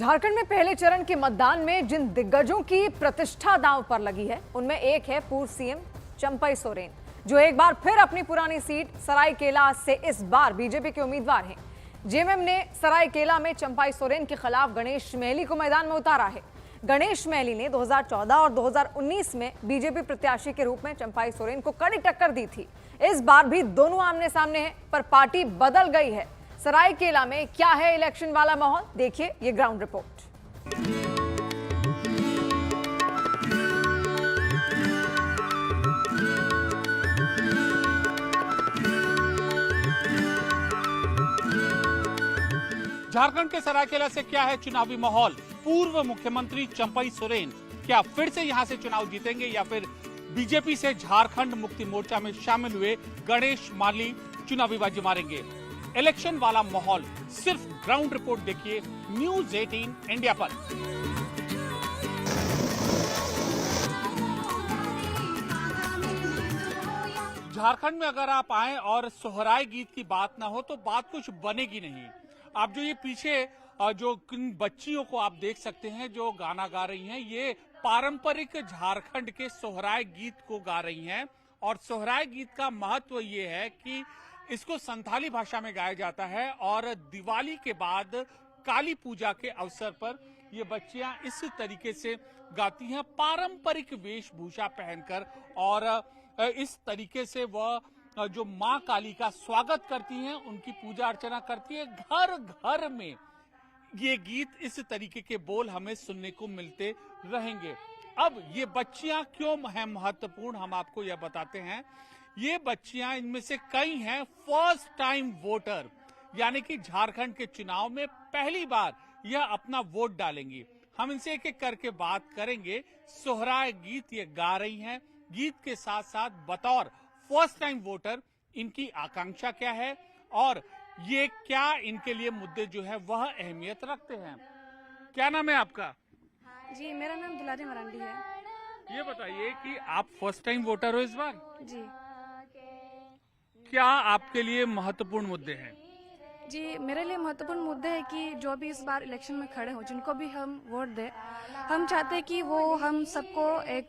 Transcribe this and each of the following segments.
झारखंड में पहले चरण के मतदान में जिन दिग्गजों की प्रतिष्ठा दांव पर लगी है उनमें एक है पूर्व सीएम चंपई सोरेन, जो एक बार फिर अपनी पुरानी सीट सरायकेला से इस बार बीजेपी के उम्मीदवार हैं। जेएमएम ने सरायकेला में चंपई सोरेन के खिलाफ गणेश महली को मैदान में उतारा है। गणेश महली ने 2014 और 2019 में बीजेपी प्रत्याशी के रूप में चंपई सोरेन को कड़ी टक्कर दी थी। इस बार भी दोनों आमने सामने हैं, पर पार्टी बदल गई है। सरायकेला में क्या है इलेक्शन वाला माहौल, देखिए ये ग्राउंड रिपोर्ट। झारखंड के सरायकेला से क्या है चुनावी माहौल? पूर्व मुख्यमंत्री चंपई सोरेन क्या फिर से यहां से चुनाव जीतेंगे या फिर बीजेपी से झारखंड मुक्ति मोर्चा में शामिल हुए गणेश माली चुनावी बाजी मारेंगे? इलेक्शन वाला माहौल सिर्फ ग्राउंड रिपोर्ट देखिए न्यूज़ 18 इंडिया पर। झारखंड में अगर आप आए और सोहराय गीत की बात ना हो तो बात कुछ बनेगी नहीं। आप जो ये पीछे जो किन बच्चियों को आप देख सकते हैं जो गाना गा रही हैं, ये पारंपरिक झारखंड के सोहराय गीत को गा रही हैं। और सोहराय गीत का महत्व ये है कि इसको संथाली भाषा में गाया जाता है और दिवाली के बाद काली पूजा के अवसर पर ये बच्चियां इस तरीके से गाती हैं, पारंपरिक वेशभूषा पहनकर। और इस तरीके से वह जो माँ काली का स्वागत करती हैं, उनकी पूजा अर्चना करती है। घर घर में ये गीत, इस तरीके के बोल हमें सुनने को मिलते रहेंगे। अब ये बच्चियां क्यों हैं महत्वपूर्ण, हम आपको यह बताते हैं। ये बच्चियां, इनमें से कई हैं फर्स्ट टाइम वोटर, यानी कि झारखंड के चुनाव में पहली बार यह अपना वोट डालेंगी। हम इनसे एक एक करके बात करेंगे। सोहराय गीत ये गा रही हैं, गीत के साथ साथ बतौर फर्स्ट टाइम वोटर इनकी आकांक्षा क्या है और ये क्या इनके लिए मुद्दे जो है वह अहमियत रखते हैं। क्या नाम है आपका? जी, मेरा नाम दुलारी मरांडी है। ये बताइए कि आप फर्स्ट टाइम वोटर हो इस बार? जी। क्या आपके लिए महत्वपूर्ण मुद्दे हैं? जी, मेरे लिए महत्वपूर्ण मुद्दे है कि जो भी इस बार इलेक्शन में खड़े हो, जिनको भी हम वोट दें, हम चाहते हैं कि वो हम सबको एक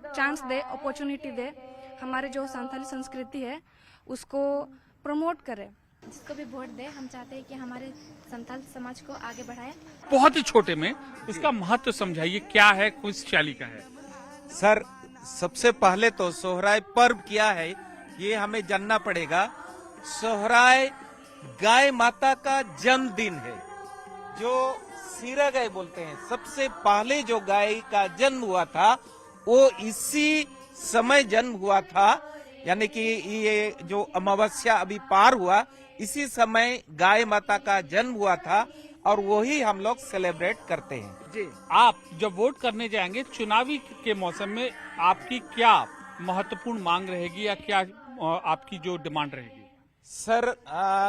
चांस दे, अपॉर्चुनिटी दे, हमारे जो संथाली संस्कृति है उसको प्रमोट करे। जिसको भी वोट दे, हम चाहते हैं कि हमारे संथाल समाज को आगे बढ़ाए। बहुत ही छोटे में इसका महत्व समझाइए, क्या है, किस शैली का है? सर, सबसे पहले तो सोहराय पर्व क्या है ये हमें जानना पड़ेगा। सोहराय गाय माता का जन्मदिन है, जो सीरा गाय बोलते हैं। सबसे पहले जो गाय का जन्म हुआ था वो इसी समय जन्म हुआ था, यानी कि ये जो अमावस्या अभी पार हुआ, इसी समय गाय माता का जन्म हुआ था और वही हम लोग सेलिब्रेट करते हैं। जी, आप जब वोट करने जाएंगे चुनावी के मौसम में आपकी क्या महत्वपूर्ण मांग रहेगी या क्या आपकी जो डिमांड रहेगी? सर,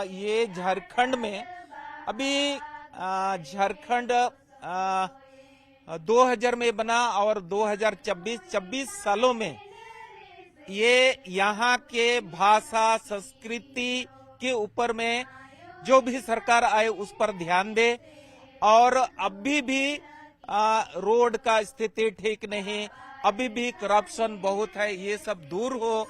ये झारखंड में अभी झारखंड 2000 में बना और 2024 सालों में ये यहाँ के भाषा संस्कृति के ऊपर में जो भी सरकार आए उस पर ध्यान दे। और अभी भी रोड का स्थिति ठीक नहीं, अभी भी करप्शन बहुत है, ये सब दूर हो।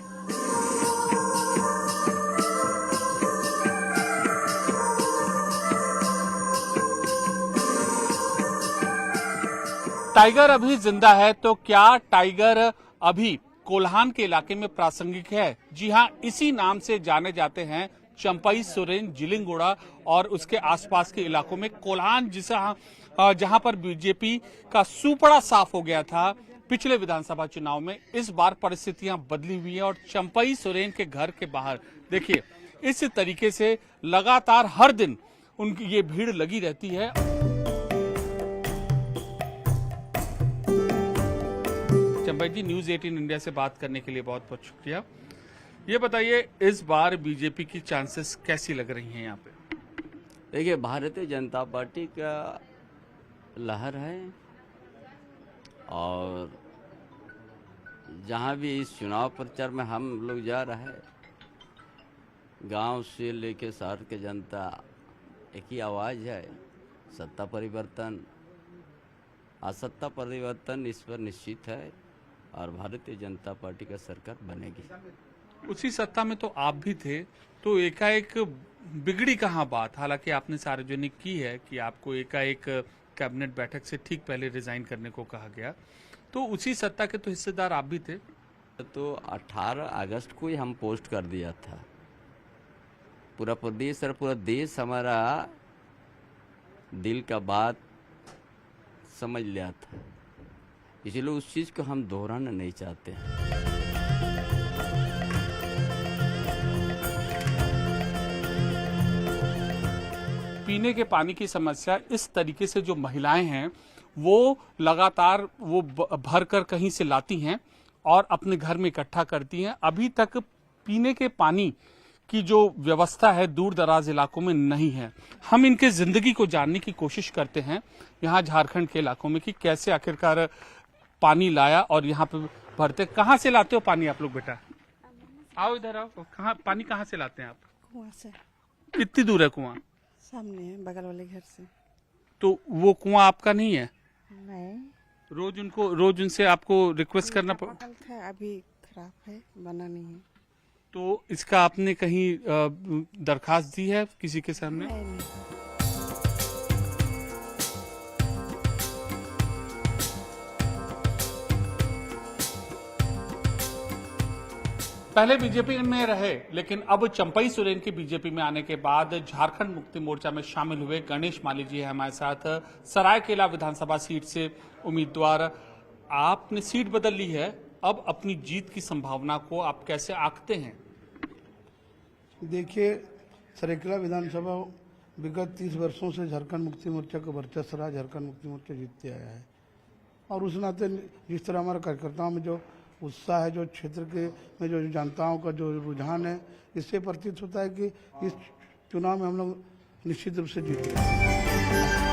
टाइगर अभी जिंदा है तो क्या टाइगर अभी कोल्हान के इलाके में प्रासंगिक है? जी हाँ, इसी नाम से जाने जाते हैं चंपई सोरेन जिलिंगोड़ा और उसके आसपास के इलाकों में। कोल्हान जहां पर बीजेपी का सुपड़ा साफ हो गया था पिछले विधानसभा चुनाव में, इस बार परिस्थितियां बदली हुई हैं और चंपई सोरेन के घर के बाहर देखिए इस तरीके से लगातार हर दिन उनकी ये भीड़ लगी रहती है। चंपई जी, न्यूज़ 18 इंडिया से बात करने के लिए बहुत बहुत शुक्रिया। ये बताइए, इस बार बीजेपी की चांसेस कैसी लग रही हैं यहाँ पे? देखिए, भारतीय जनता पार्टी का लहर है और जहाँ भी इस चुनाव प्रचार में हम लोग जा रहे हैं, गांव से लेके शहर के जनता एक ही आवाज़ है सत्ता परिवर्तन असत्ता परिवर्तन इस पर निश्चित है और भारतीय जनता पार्टी का सरकार बनेगी। उसी सत्ता में तो आप भी थे, तो एकाएक बिगड़ी कहाँ बात? हालांकि आपने सार्वजनिक की है कि आपको एकाएक कैबिनेट बैठक से ठीक पहले रिजाइन करने को कहा गया, तो उसी सत्ता के तो हिस्सेदार आप भी थे। तो 18 अगस्त को ही हम पोस्ट कर दिया था। पूरा प्रदेश और पूरा देश हमारा दिल का बात समझ लिया था, इसलिए उस चीज को हम दोहराना नहीं चाहते। पीने के पानी की समस्या इस तरीके से जो महिलाएं हैं वो लगातार वो भर कर कहीं से लाती हैं और अपने घर में इकट्ठा करती हैं। अभी तक पीने के पानी की जो व्यवस्था है दूर दराज इलाकों में नहीं है। हम इनके जिंदगी को जानने की कोशिश करते हैं यहाँ झारखंड के इलाकों में कि कैसे आखिरकार पानी लाया और यहाँ पे भरते। कहाँ से लाते हो पानी आप लोग बेटा? आओ इधर आओ। पानी कहाँ से लाते हैं आप? कुआं से। कितनी दूर है कुआं? सामने है, बगल वाले घर से। तो वो कुआं आपका नहीं है? नहीं। रोज उनसे आपको रिक्वेस्ट करना था, अभी खराब है, बना नहीं है। तो इसका आपने कहीं दरखास्त दी है किसी के सामने? नहीं। पहले बीजेपी में रहे, लेकिन अब चंपई सोरेन के बीजेपी में आने के बाद झारखंड मुक्ति मोर्चा में शामिल हुए गणेश माली जी है हमारे साथ, सरायकेला विधानसभा सीट से उम्मीदवार। आपने सीट बदल ली है, अब अपनी जीत की संभावना को आप कैसे आंकते हैं? देखिए, सरायकेला विधानसभा विगत 30 वर्षों से झारखंड मुक्ति मोर्चा का वर्चस्व रहा, झारखंड मुक्ति मोर्चा जीतते आया है। और उस नाते जिस तरह हमारे कार्यकर्ताओं में जो उत्साह है, जो क्षेत्र के में जो जनताओं का जो रुझान है, इससे प्रतीत होता है कि इस चुनाव में हम लोग निश्चित रूप से जीतेंगे।